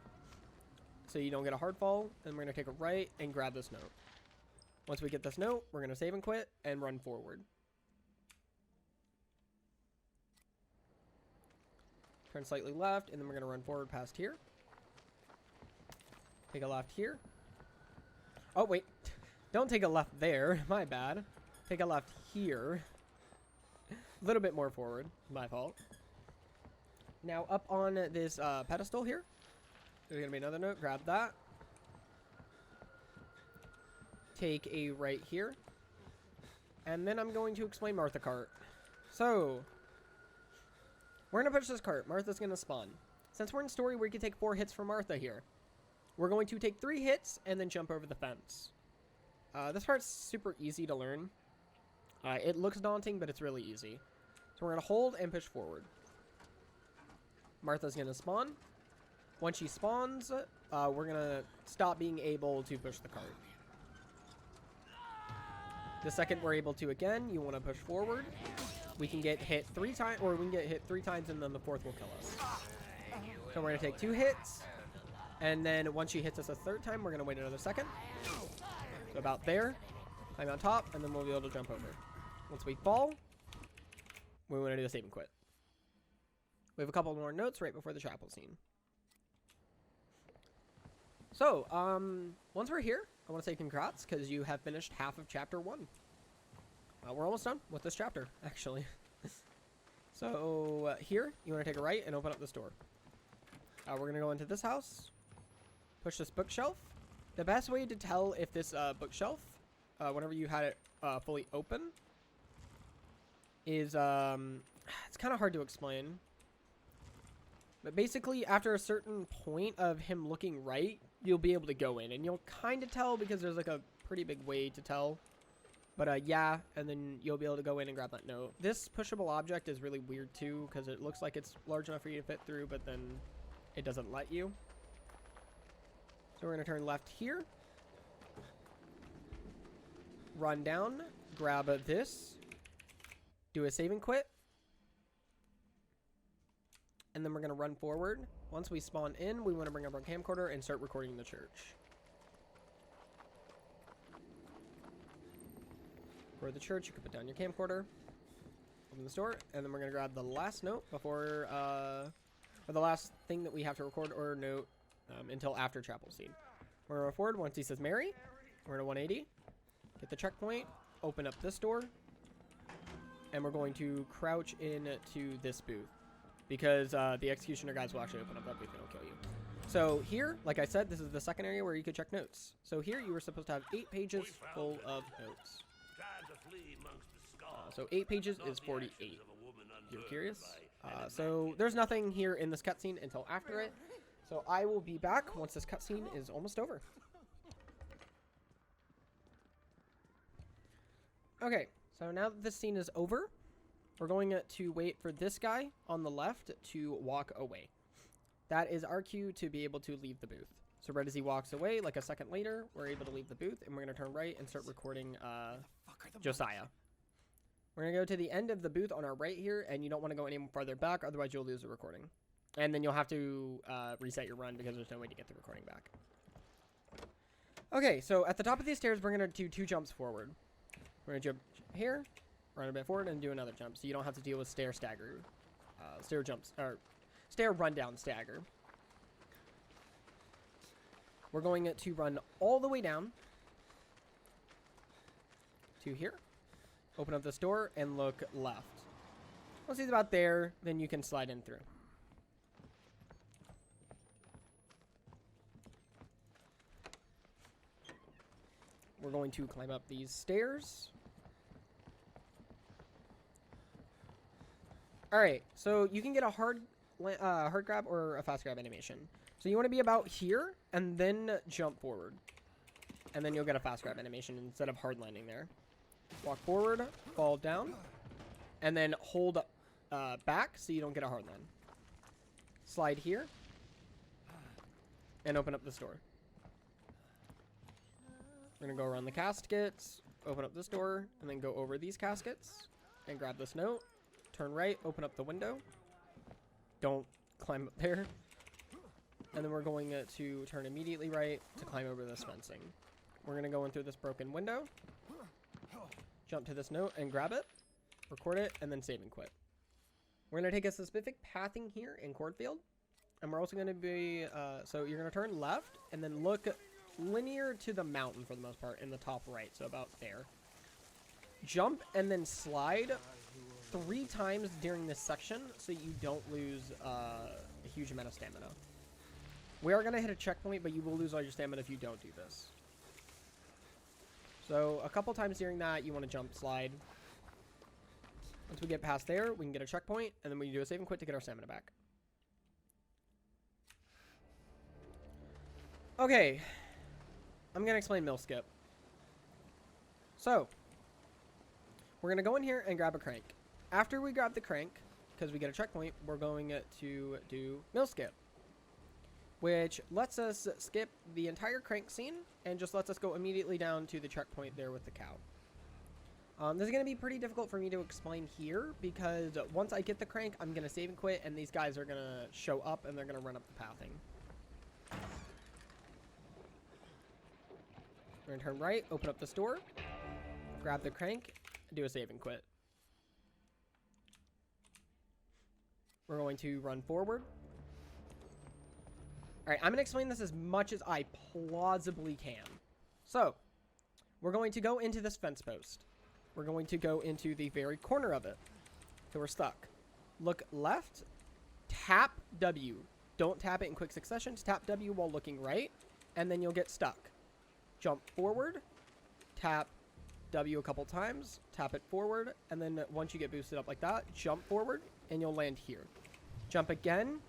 so you don't get a hard fall. And we're going to take a right and grab this note. Once we get this note, we're going to save and quit and run forward. Turn slightly left, and then we're going to run forward past here. Take a left here. Oh, wait. Don't take a left there. My bad. Take a left here. A little bit more forward. My fault. Now, up on this pedestal here, there's going to be another note. Grab that. Take a right here. And then I'm going to explain Martha cart. So, we're going to push this cart. Martha's going to spawn. Since we're in story, we can take 4 hits from Martha here. We're going to take 3 hits and then jump over the fence. This part's super easy to learn. It looks daunting, but it's really easy. So we're going to hold and push forward. Martha's going to spawn. Once she spawns, we're going to stop being able to push the cart. The second we're able to again, you want to push forward. We can get hit 3 times, or we can get hit 3 times, and then the 4th will kill us. So we're going to take 2 hits. And then once she hits us a 3rd time, we're going to wait another second. So about there. Climb on top, and then we'll be able to jump over. Once we fall, we want to do a save and quit. We have a couple more notes right before the chapel scene. So, once we're here, I want to say congrats, because you have finished half of Chapter 1. We're almost done with this chapter, actually. So, here, you want to take a right and open up this door. We're going to go into this house, push this bookshelf. The best way to tell if this bookshelf, whenever you had it fully open, is, it's kind of hard to explain. But basically, after a certain point of him looking right, you'll be able to go in. And you'll kind of tell because there's like a pretty big way to tell. But yeah, and then you'll be able to go in and grab that note. This pushable object is really weird too because it looks like it's large enough for you to fit through, but then it doesn't let you. So we're going to turn left here. Run down, grab this, do a save and quit. And then we're going to run forward. Once we spawn in, we want to bring up our camcorder and start recording the church. For the church, you can put down your camcorder, open the door, and then we're going to grab the last note before, or the last thing that we have to record or note until after chapel scene. We're going to forward once he says Mary. We're going to 180, get the checkpoint, open up this door, and we're going to crouch into this booth. Because the executioner guys will actually open up that booth and it'll kill you. So here, like I said, this is the second area where you could check notes. So here you were supposed to have 8 pages full of notes. So 8 pages is 48. You're curious? So there's nothing here in this cutscene until after it. So I will be back once this cutscene is almost over. Okay, so now that this scene is over, we're going to wait for this guy on the left to walk away. That is our cue to be able to leave the booth. So right as he walks away, like a second later, we're able to leave the booth, and we're going to turn right and start recording Josiah. We're going to go to the end of the booth on our right here, and you don't want to go any farther back, otherwise you'll lose the recording. And then you'll have to reset your run because there's no way to get the recording back. Okay, so at the top of these stairs, we're going to do 2 jumps forward. We're going to jump here, run a bit forward, and do another jump, so you don't have to deal with stair stagger, stair jumps, or stair run down stagger. We're going to run all the way down to here, open up this door, and look left. Once he's about there, then you can slide in through. We're going to climb up these stairs. Alright, so you can get a hard grab or a fast grab animation. So you want to be about here and then jump forward. And then you'll get a fast grab animation instead of hard landing there. Walk forward, fall down, and then hold back so you don't get a hard land. Slide here, and open up this door. We're going to go around the caskets, open up this door, and then go over these caskets, and grab this note. Turn right, open up the window. Don't climb up there. And then we're going to turn immediately right to climb over this fencing. We're going to go in through this broken window. Jump to this note and grab it. Record it, and then save and quit. We're going to take a specific pathing here in Cornfield. And we're also going to be, so you're going to turn left, and then look linear to the mountain for the most part in the top right. So about there. Jump and then slide 3 times during this section so you don't lose a huge amount of stamina. We are going to hit a checkpoint, but you will lose all your stamina if you don't do this. So a couple times during that, you want to jump, slide. Once we get past there, we can get a checkpoint, and then we can do a save and quit to get our stamina back. Okay. I'm going to explain mill skip. So, we're going to go in here and grab a crank. After we grab the crank, because we get a checkpoint, we're going to do mill skip, which lets us skip the entire crank scene and just lets us go immediately down to the checkpoint there with the cow. This is going to be pretty difficult for me to explain here because once I get the crank, I'm going to save and quit, and these guys are going to show up and they're going to run up the pathing. We're going to turn right, open up the store, grab the crank, do a save and quit. We're going to run forward. Alright, I'm going to explain this as much as I plausibly can. So, we're going to go into this fence post. We're going to go into the very corner of it. So we're stuck. Look left, tap W. Don't tap it in quick succession. Just tap W while looking right, and then you'll get stuck. Jump forward, tap W a couple times, tap it forward, and then once you get boosted up like that, jump forward, and you'll land here. Jump again,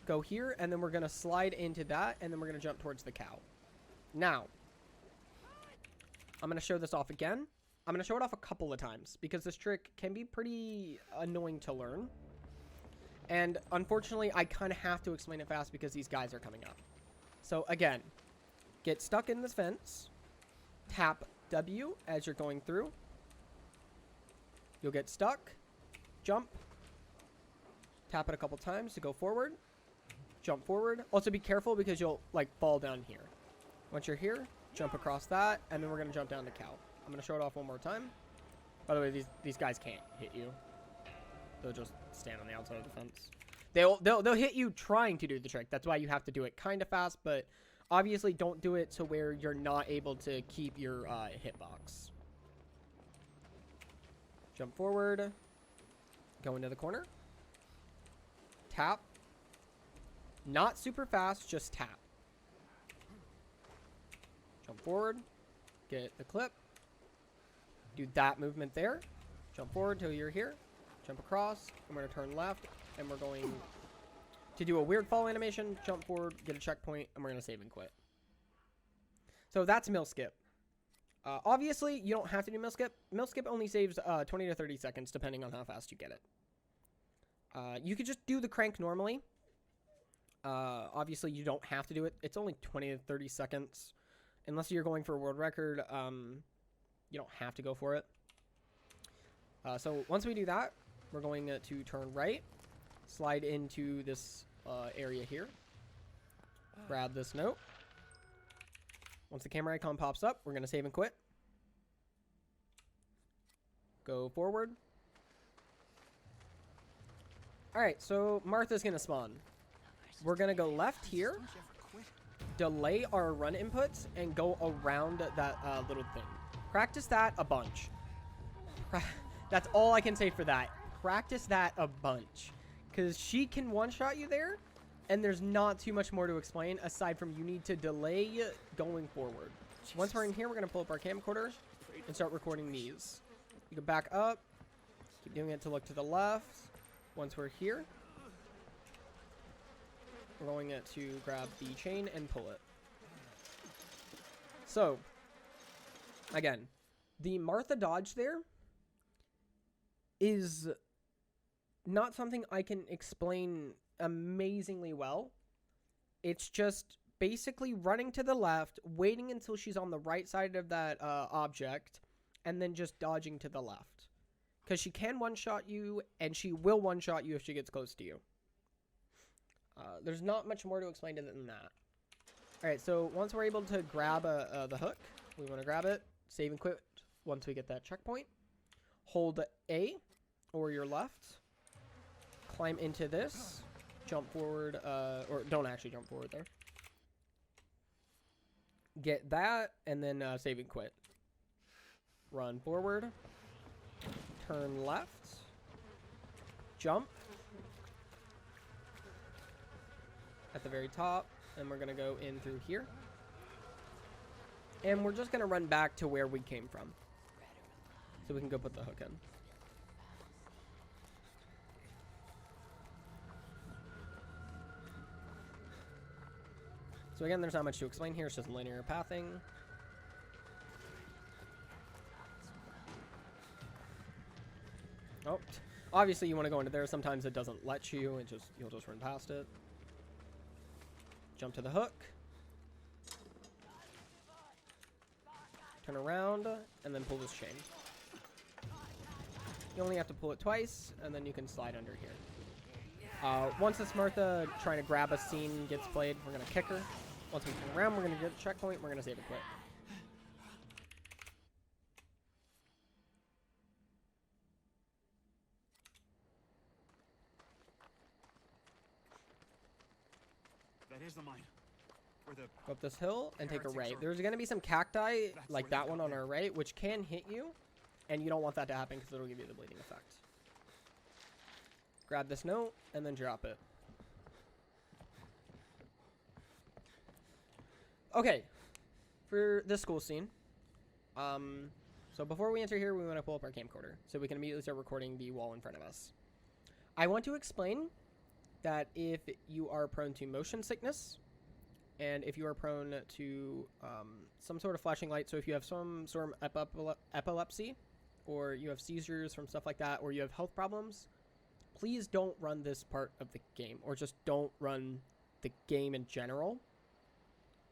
go here, and then we're going to slide into that, and then we're going to jump towards the cow. Now, I'm going to show this off again. I'm going to show it off a couple of times because this trick can be pretty annoying to learn. And unfortunately, I kind of have to explain it fast because these guys are coming up. So again, get stuck in this fence, tap W as you're going through. You'll get stuck, jump, tap it a couple times to go forward, jump forward. Also be careful because you'll like fall down here. Once you're here, jump across that, and then we're going to jump down the cow. I'm going to show it off one more time. By the way, these guys can't hit you. They'll just stand on the outside of the fence. They'll hit you trying to do the trick. That's why you have to do it kind of fast, but obviously don't do it to where you're not able to keep your hitbox. Jump forward. Go into the corner. Tap. Not super fast, just tap. Jump forward. Get the clip. Do that movement there. Jump forward till you're here. Jump across. I'm going to turn left. And we're going to do a weird fall animation. Jump forward. Get a checkpoint. And we're going to save and quit. So that's mill skip. Obviously, you don't have to do mill skip. Mill skip only saves 20 to 30 seconds depending on how fast you get it. You could just do the crank normally. Obviously, you don't have to do it. It's only 20 to 30 seconds. Unless you're going for a world record, you don't have to go for it. So once we do that, we're going to turn right, slide into this area here, grab this note. Once the camera icon pops up, we're going to save and quit. Go forward. Alright, so Martha's going to spawn. We're going to go left here, delay our run inputs, and go around that little thing. Practice that a bunch. That's all I can say for that. Practice that a bunch. Because she can one-shot you there, and there's not too much more to explain aside from you need to delay going forward. Once we're in here, we're going to pull up our camcorder and start recording these. You can back up. Keep doing it to look to the left. Once we're here, we're going to grab the chain and pull it. So, again, the Martha dodge there is not something I can explain amazingly well. It's just basically running to the left, waiting until she's on the right side of that object, and then just dodging to the left. Because she can one-shot you, and she will one-shot you if she gets close to you. There's not much more to explain to than that. Alright, so once we're able to grab the hook, we want to grab it, save and quit once we get that checkpoint. Hold A, or your left, climb into this, jump forward, or don't actually jump forward there. Get that, and then save and quit. Run forward, turn left, jump at the very top, and we're going to go in through here. And we're just going to run back to where we came from. So we can go put the hook in. So again, there's not much to explain here. It's just linear pathing. Oh, obviously you want to go into there. Sometimes it doesn't let you. You'll just run past it. Jump to the hook. Turn around and then pull this chain. You only have to pull it twice, and then you can slide under here. Once this Martha trying to grab a scene gets played, we're going to kick her. Once we turn around, we're going to get a checkpoint. We're going to save it quick. That is the mine. Where the Go up this hill and take a heretics right. are- There's going to be some cacti, That's like where they that one got on their- our right, which can hit you. And you don't want that to happen because it'll give you the bleeding effect. Grab this note and then drop it. Okay, for this school scene, so before we enter here, we want to pull up our camcorder so we can immediately start recording the wall in front of us. I want to explain that if you are prone to motion sickness, and if you are prone to some sort of flashing light, so if you have some sort of epilepsy, or you have seizures from stuff like that, or you have health problems, please don't run this part of the game, or just don't run the game in general.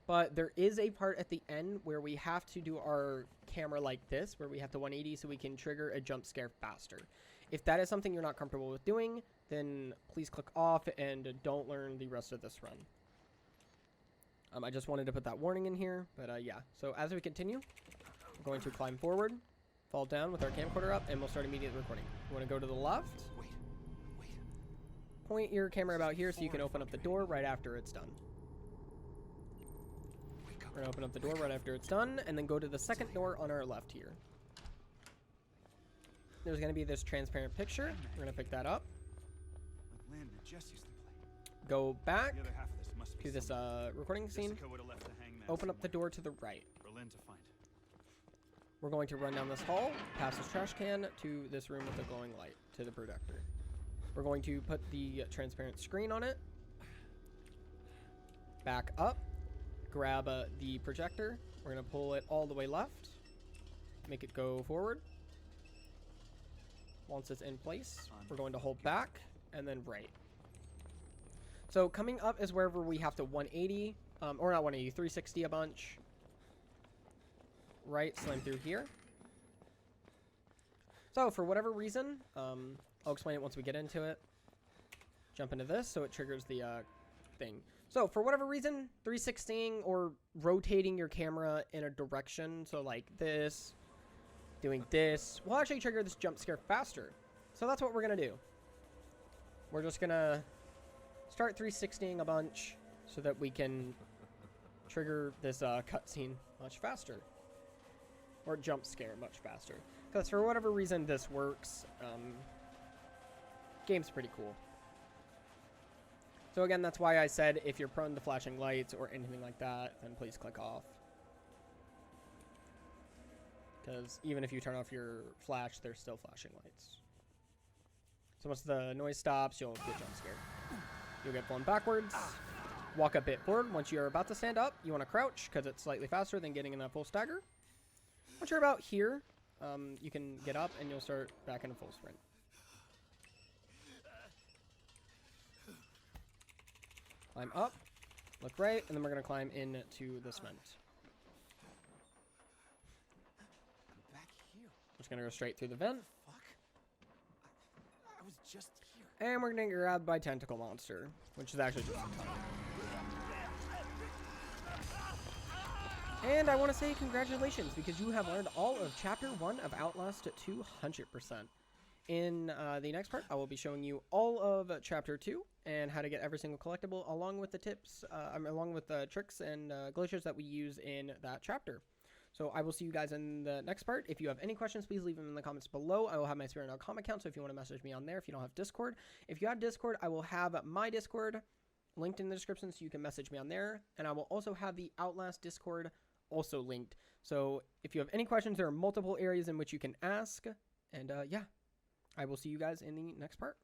But there is a part at the end where we have to do our camera like this, where we have to 180 so we can trigger a jump scare faster. If that is something you're not comfortable with doing, then please click off and don't learn the rest of this run. I just wanted to put that warning in here, but yeah. So as we continue, we're going to climb forward, fall down with our camcorder up, and we'll start immediate recording. You want to go to the left, Wait. point your camera about here so you can open up the door right after it's done. We're going to open up the door right after it's done, and then go to the second door on our left here. There's going to be this transparent picture. We're going to pick that up. Like Lynn and Jess used to play. Go back The other half of this must be to this recording scene. Jessica would have left the hangman Open up the somewhere door to the right. for Lynn to find. We're going to run down this hall, past this trash can, to this room with the glowing light, to the projector. We're going to put the transparent screen on it. Back up. Grab the projector. We're going to pull it all the way left. Make it go forward. Once it's in place, we're going to hold back and then right. So coming up is wherever we have to 180, or not 180, 360 a bunch. Right, slam through here. So for whatever reason, I'll explain it once we get into it. Jump into this so it triggers the thing. So for whatever reason, 360ing or rotating your camera in a direction, so like this, doing this, will actually trigger this jump scare faster. So that's what we're going to do. We're just going to start 360ing a bunch so that we can trigger this cutscene much faster. Or jump scare much faster. Because for whatever reason this works. Game's pretty cool. So again, that's why I said if you're prone to flashing lights or anything like that, then please click off. Because even if you turn off your flash, there's still flashing lights. So once the noise stops, you'll get jump scared. You'll get blown backwards. Walk a bit forward. Once you're about to stand up, you want to crouch because it's slightly faster than getting in a full stagger. Once you're about here, you can get up and you'll start back in a full sprint. Climb up, look right, and then we're going to climb into this vent. I'm back here. We're just going to go straight through the vent. Fuck. I was just here. And we're going to get grabbed by Tentacle Monster, which is actually just a tunnel. And I want to say congratulations because you have learned all of Chapter 1 of Outlast at 200%. In the next part, I will be showing you all of Chapter 2 and how to get every single collectible along with the tips, along with the tricks and glitches that we use in that chapter. So I will see you guys in the next part. If you have any questions, please leave them in the comments below. I will have my Spirit.com account, so if you want to message me on there, if you don't have Discord. If you have Discord, I will have my Discord linked in the description, so you can message me on there. And I will also have the Outlast Discord also linked. So if you have any questions, there are multiple areas in which you can ask. And yeah, I will see you guys in the next part.